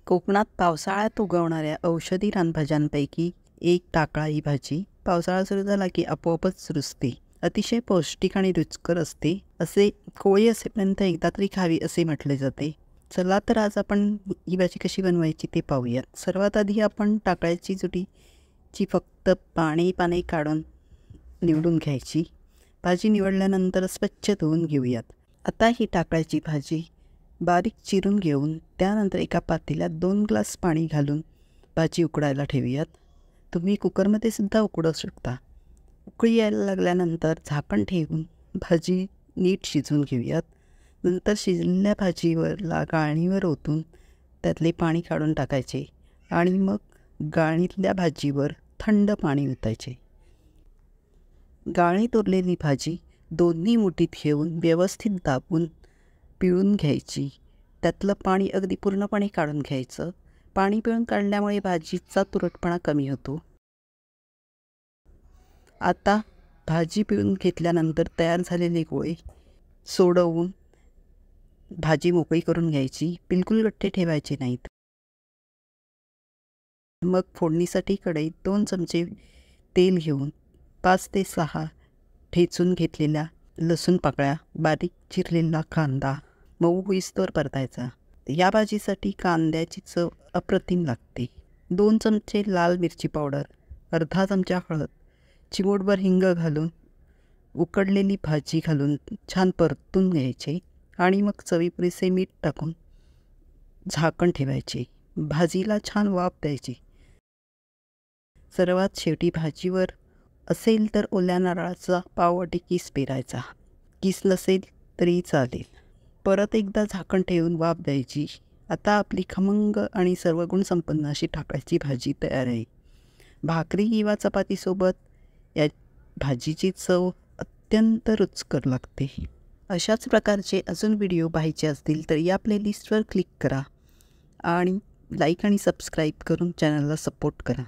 कोकणात पावसाळ्यात उगवणाऱ्या औषधी रानभाज्यांपैकी एक टाकळा ही भाजी पावसाळा सुरू झाला की आपोआपच रुजते. अतिशय पौष्टिक आणि रुचकर असते. असे कोळी असेपर्यंत एकदा तरी खावी असे म्हटले जाते. चला तर आज आपण ही भाजी कशी बनवायची ते पाहूयात. सर्वात आधी आपण टाकळ्याची जुडीची फक्त पाने काढून निवडून घ्यायची. भाजी निवडल्यानंतर स्वच्छ धुवून घेऊयात. आता ही टाकळ्याची भाजी बारीक चिरून घेऊन त्यानंतर एका पातेल्यात 2 ग्लास पाणी घालून भाजी उकडायला ठेवूयात. तुम्ही कुकरमध्ये सुद्धा उकडवू शकता. उकळी यायला लागल्यानंतर झाकण ठेवून भाजी नीट शिजवून घेऊयात. नंतर शिजलेल्या भाजीवरला गाळणीवर ओतून त्यातले पाणी काढून टाकायचे आणि मग गाळणीतल्या भाजीवर थंड पाणी ओतायचे. गाळणीत उरलेली भाजी दोन्ही मुठीत घेऊन व्यवस्थित दाबून पिळून घ्यायची. त्यातलं पाणी अगदी पूर्णपणे काढून घ्यायचं. पाणी पिळून काढल्यामुळे भाजीचा तुरटपणा कमी होतो. आता भाजी पिळून घेतल्यानंतर तयार झालेले गोळे सोडवून भाजी मोकळी करून घ्यायची. बिलकुल गठ्ठे ठेवायचे नाहीत. मग फोडणीसाठी कढईत 2 चमचे तेल घेऊन 5 ते 6 ठेचून घेतलेल्या लसूण पाकळ्या, बारीक चिरलेला कांदा मऊ होईस्तोवर परतायचा. या भाजीसाठी कांद्याची चव अप्रतिम लागते. 2 चमचे लाल मिरची पावडर, अर्धा चमचा हळद, चिमूटभर हिंग घालून उकडलेली भाजी घालून छान परतून घ्यायचे आणि मग चवीपुरेसे मीठ टाकून झाकण ठेवायचे. भाजीला छान वाफ द्यायची. सर्वात शेवटी भाजीवर असेल तर ओल्या नारळाचा पाववाटी किस पेरायचा. किस नसेल तरी चालेल. परत एकदा झाकण ठेवून वाफ द्यायची. आता आपली खमंग आणि सर्व गुण संपन्न अशी टाकळ्याची भाजी तयार आहे. भाकरी किंवा चपातीसोबत या भाजीची चव अत्यंत रुचकर लागते. अशाच प्रकारचे अजून व्हिडिओ पाहायचे असतील तर या प्लेलिस्टवर क्लिक करा आणि लाईक आणि सबस्क्राईब करून चॅनलला सपोर्ट करा.